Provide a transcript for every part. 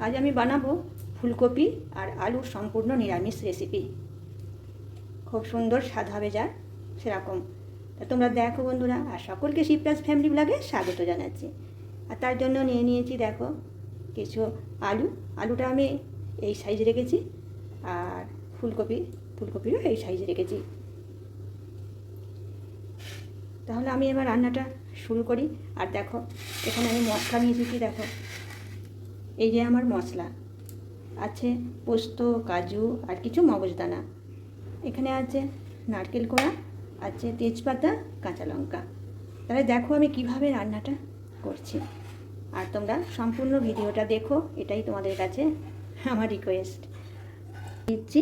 আজ আমি বানাবো ফুলকপি আর আলুর সম্পূর্ণ নিরামিষ রেসিপি। খুব সুন্দর স্বাদ হবে যার সেরকম। তা তোমরা দেখো বন্ধুরা, আর সকলকে শিপ্রাস ফ্যামিলি ব্লগে স্বাগত জানাচ্ছি। আর তার জন্য নিয়ে নিয়েছি দেখো কিছু আলুটা আমি এই সাইজে রেখেছি, আর ফুলকপিরও এই সাইজে রেখেছি। তাহলে আমি এবার রান্নাটা শুরু করি। আর দেখো এখানে আমি মশলা নিয়েছি, দেখো এই যে আমার মশলা আছে, পোস্ত, কাজু আর কিছু মগজদানা। এখানে আছে নারকেল কোড়া, আছে তেজপাতা, কাঁচা লঙ্কা। তাহলে দেখো আমি কিভাবে রান্নাটা করছি, আর তোমরা সম্পূর্ণ ভিডিওটা দেখো, এটাই তোমাদের কাছে আমার রিকোয়েস্ট। দিচ্ছি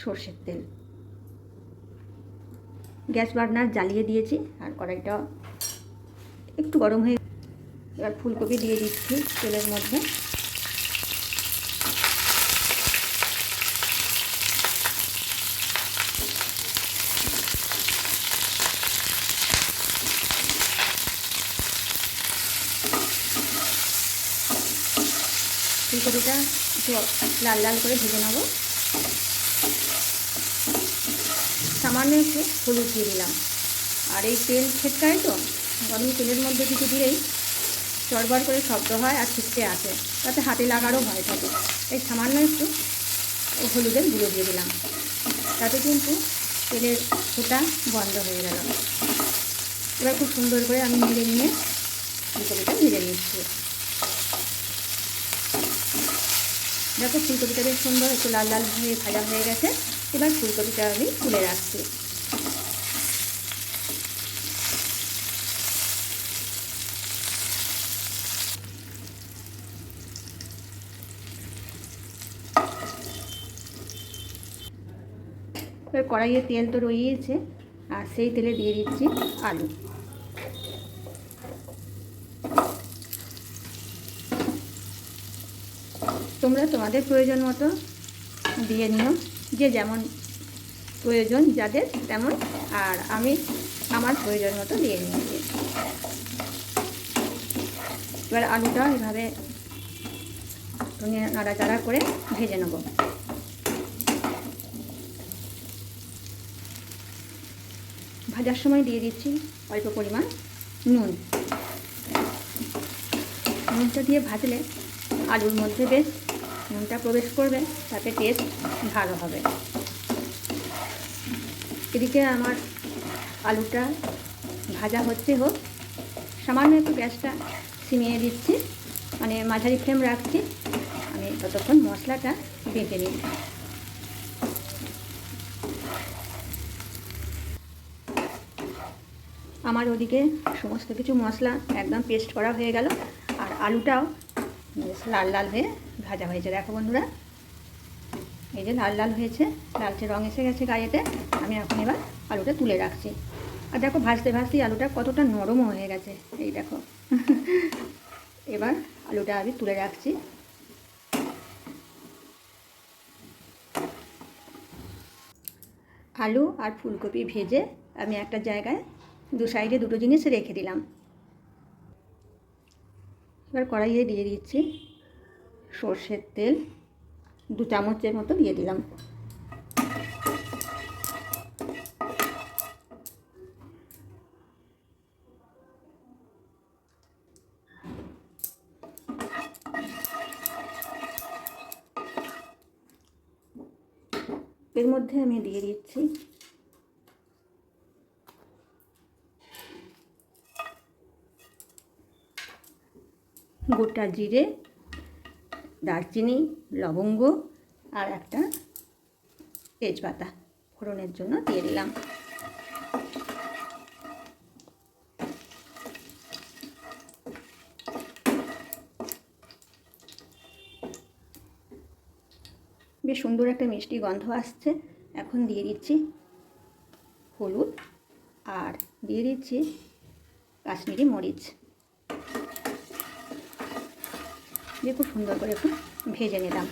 সর্ষের তেল, গ্যাস বার্নার জ্বালিয়ে দিয়েছি, আর কড়াইটা একটু গরম হয়ে, এবার ফুলকপি দিয়ে দিচ্ছি তেলের মধ্যে। ফুলকপিটা একটু লাল লাল করে ভেজে নেব। সামান্য একটু হলুদ দিয়ে দিলাম। আর এই তেল ছেটকায় তো, গরম তেলের মধ্যে কিছু দিলেই চড়বড় করে শব্দ হয় আর ছিটকে আসে, তাতে হাতে লাগারও ভয় থাকে। এই সামান্য একটু হলুদের গুঁড়ো দিয়ে দিলাম, তাতে কিন্তু তেলের ফোঁটা বন্ধ হয়ে গেল। এবার খুব সুন্দর করে আমি নেড়ে নিয়ে ফুলকপিটা ভেজে নিচ্ছি। দেখো ফুলকপিটা বেশ সুন্দর একটু লাল লাল হয়ে ভাজা হয়ে গেছে। এবার ফুলকপিটা আমি তুলে রাখছি। এবার কড়াইয়ে তেল তো রয়েছে, আর সেই তেলে দিয়ে দিচ্ছি আলু। তোমরা তোমাদের প্রয়োজন মতো দিয়ে নিও, যে যেমন প্রয়োজন যাদের তেমন, আর আমি আমার প্রয়োজন মতো দিয়ে নিয়েছি। এবার আলুটা এভাবে নাড়াচাড়া করে ভেজে নেব। ভাজার সময় দিয়ে দিচ্ছি অল্প পরিমাণ নুন। নুনটা দিয়ে ভাজলে আলুর মধ্যে বেশ নুনটা প্রবেশ করবে, তাতে টেস্ট ভালো হবে। এদিকে আমার আলুটা ভাজা হচ্ছে হোক, সামান্য একটু গ্যাসটা সিমিয়ে দিচ্ছি, মানে মাঝারি ফ্লেম রাখছি। আমি ততক্ষণ মশলাটা বেটে নিই। আমার ওদিকে সমস্ত কিছু মশলা একদম পেস্ট করা হয়ে গেল, আর আলুটাও বেশ লাল লাল হয়ে ভাজা হয়েছে। দেখো বন্ধুরা, এই যে লাল লাল হয়েছে, লালচে রং এসে গেছে গায়েতে। আমি এখন এবার আলুটা তুলে রাখছি। আর দেখো ভাজতে ভাজতেই আলুটা কতটা নরমও হয়ে গেছে, এই দেখো। এবার আলুটা আমি তুলে রাখছি। আলু আর ফুলকপি ভেজে আমি একটা জায়গায় দু সাইডে দুটো জিনিস রেখে দিলাম। এবার কড়াইয়ে দিয়ে দিচ্ছি সর্ষের তেল, 2 চামচের মতো দিয়ে দিলাম। এর মধ্যে আমি দিয়ে দিচ্ছি গোটা জিরে, দারচিনি, লবঙ্গ আর একটা তেজপাতা ফোড়নের জন্য দিয়ে দিলাম। বেশ সুন্দর একটা মিষ্টি গন্ধ আসছে। এখন দিয়ে দিচ্ছি হলুদ, আর দিয়ে দিচ্ছি কাশ্মীরি মরিচ, দিয়ে খুব সুন্দর করে একটু ভেজে নিলাম।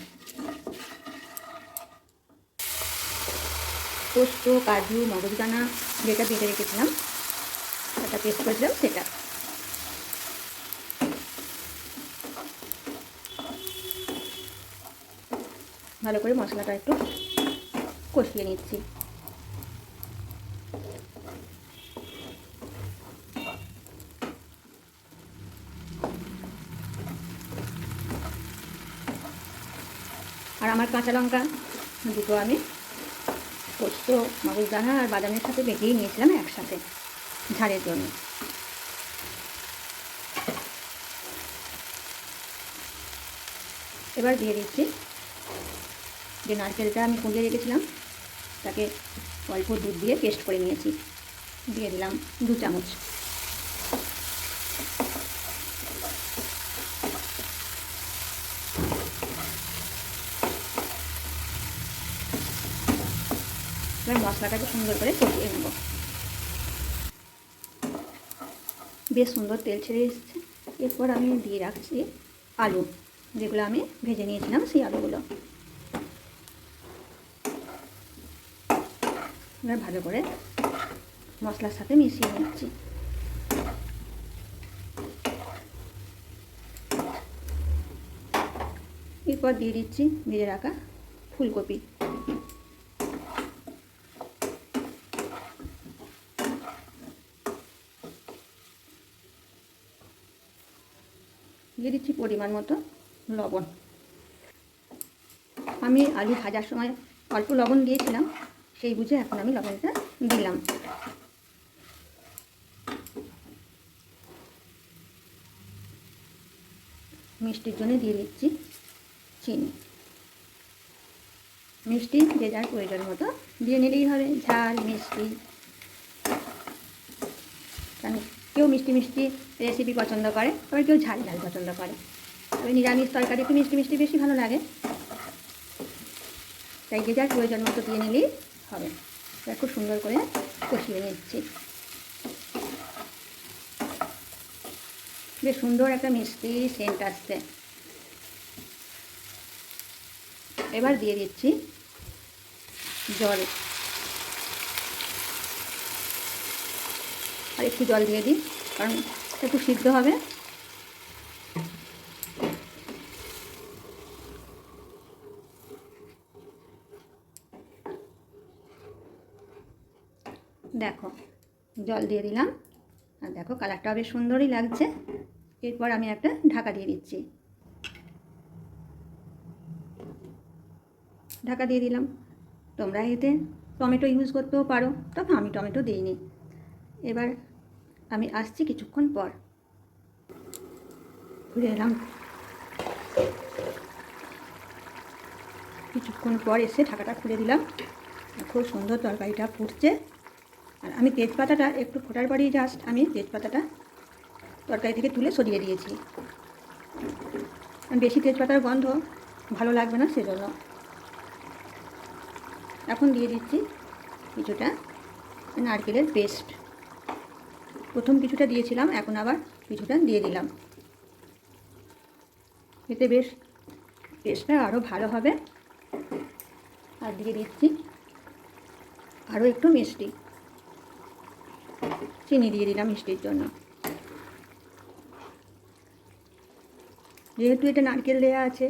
পোস্ত, কাজু, মগজদানা যেটা বেটে রেখেছিলাম, সেটা পেস্ট করেছিলাম, সেটা ভালো করে মশলাটা একটু কষিয়ে নিচ্ছি। আর আমার কাঁচা লঙ্কা দুটো আমি পোস্ত, মগজদানা আর বাদামের সাথে বেটেই নিয়েছিলাম একসাথে ঝালের জন্য। এবার দিয়ে দিচ্ছি যে নারকেলটা আমি কুঁড়িয়ে রেখেছিলাম, তাকে অল্প দুধ দিয়ে পেস্ট করে নিয়েছি, দিয়ে দিলাম 2 চামচ। এবার মশলাটাকে সুন্দর করে কষিয়ে নেব। বেশ সুন্দর তেল ছেড়ে এসেছে। এরপর আমি দিয়ে রাখছি আলু, যেগুলো আমি ভেজে নিয়েছিলাম সেই আলুগুলো। এবার ভালো করে মশলার সাথে মিশিয়ে নিচ্ছি। এরপর দিয়ে দিচ্ছি ভেজে রাখা ফুলকপি। দিয়ে দিচ্ছি পরিমাণ মতো লবণ। আমি আলু ভাজার সময় অল্প লবণ দিয়েছিলাম, সেই বুঝে এখন আমি লবণটা দিলাম। মিষ্টির জন্য দিয়ে দিচ্ছি চিনি। মিষ্টি যে যার প্রয়োজন মতো দিয়ে নিলেই হবে, ঝাল মিষ্টি। কারণ কেউ মিষ্টি মিষ্টি রেসিপি পছন্দ করে, আবার কেউ ঝাল ঝাল পছন্দ করে। তবে নিরামিষ তরকারি একটু মিষ্টি মিষ্টি বেশি ভালো লাগে, তাই যে যার প্রয়োজন মতো দিয়ে নিলেই হবে। তাই খুব সুন্দর করে কষিয়ে নিচ্ছি। বেশ সুন্দর একটা মিষ্টি সেন্ট আসছে। এবার দিয়ে দিচ্ছি জল, আর একটু জল দিয়ে দিই কারণ একটু সিদ্ধ হবে। দেখো জল দিয়ে দিলাম, আর দেখো কালারটা বেশ সুন্দরই লাগছে। এরপর আমি একটা ঢাকা দিয়ে দিচ্ছি। ঢাকা দিয়ে দিলাম। তোমরা এতে টমেটো ইউজ করতেও পারো, তবে আমি টমেটো দিইনি। এবার আমি আসছি কিছুক্ষণ পর। ফিরে এলাম কিছুক্ষণ পর, এসে ঢাকাটা খুলে দিলাম। খুব সুন্দর তরকারিটা ফুটছে। আর আমি তেজপাতাটা একটু ফোটার পরেই জাস্ট আমি তেজপাতাটা তরকারি থেকে তুলে সরিয়ে দিয়েছি। বেশি তেজপাতার গন্ধ ভালো লাগবে না, সেজন্য। এখন দিয়ে দিচ্ছি কিছুটা নারকেলের পেস্ট। প্রথম কিছুটা দিয়েছিলাম, এখন আবার কিছুটা দিয়ে দিলাম। এতে বেশ টেস্টটা আরও ভালো হবে। আর দিয়ে দিচ্ছি আরও একটু মিষ্টি, চিনি দিয়ে দিলাম মিষ্টির জন্য। যেহেতু এটা নারকেল দেওয়া আছে,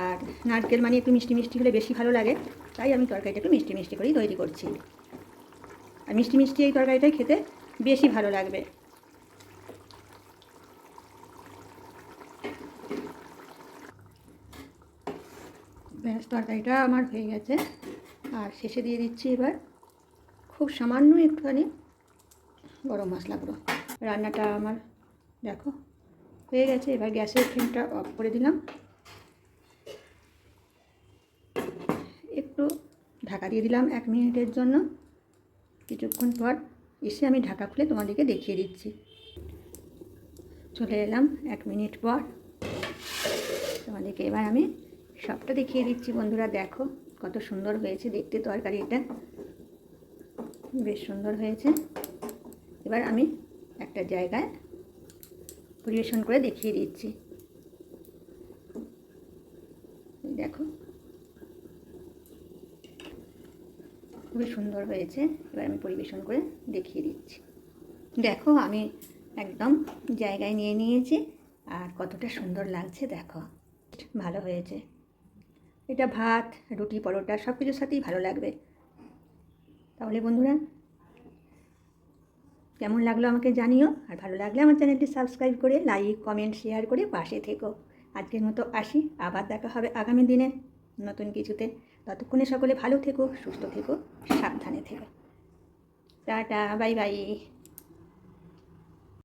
আর নারকেল মানে একটু মিষ্টি মিষ্টি হলে বেশি ভালো লাগে, তাই আমি তরকারিটা একটু মিষ্টি মিষ্টি করেই তৈরি করছি। আর মিষ্টি মিষ্টি এই তরকারিটাই খেতে বেশি ভালো লাগবে। ব্যাস তরকারিটা আমার হয়ে গেছে। আর শেষে দিয়ে দিচ্ছি এবার খুব সামান্য একটুখানি গরম মশলা গুঁড়ো। রান্নাটা আমার দেখো হয়ে গেছে। এবার গ্যাসের ফ্লেমটা অফ করে দিলাম। একটু ঢাকা দিয়ে দিলাম 1 মিনিটের জন্য। কিছুক্ষণ পর এসে আমি ঢাকা খুলে তোমাদেরকে দেখিয়ে দিচ্ছি। চলে এলাম 1 মিনিট পর, তোমাদেরকে এবার আমি সবটা দেখিয়ে দিচ্ছি। বন্ধুরা দেখো কত সুন্দর হয়েছে দেখতে তরকারিটা, বেশ সুন্দর হয়েছে। এবার আমি একটা জায়গায় পরিবেশন করে দেখিয়ে দিচ্ছি। দেখো খুবই সুন্দর হয়েছে। এবার আমি পরিবেশন করে দেখিয়ে দিচ্ছি। দেখো আমি একদম জায়গায় নিয়ে নিয়েছি, আর কতটা সুন্দর লাগছে দেখো, ভালো হয়েছে। এটা ভাত, রুটি, পরোটা সব কিছুর সাথেই ভালো লাগবে। তাহলে বন্ধুরা, কেমন লাগলো আমাকে জানিও, আর ভালো লাগলে আমার চ্যানেলটি সাবস্ক্রাইব করে লাইক, কমেন্ট, শেয়ার করে পাশে থেকো। আজকের মতো আসি, আবার দেখা হবে আগামী দিনে নতুন কিছুতে। ততক্ষণে সকলে ভালো থেকো, সুস্থ থেকো, সাবধানে থেকো। Tata, bye bye.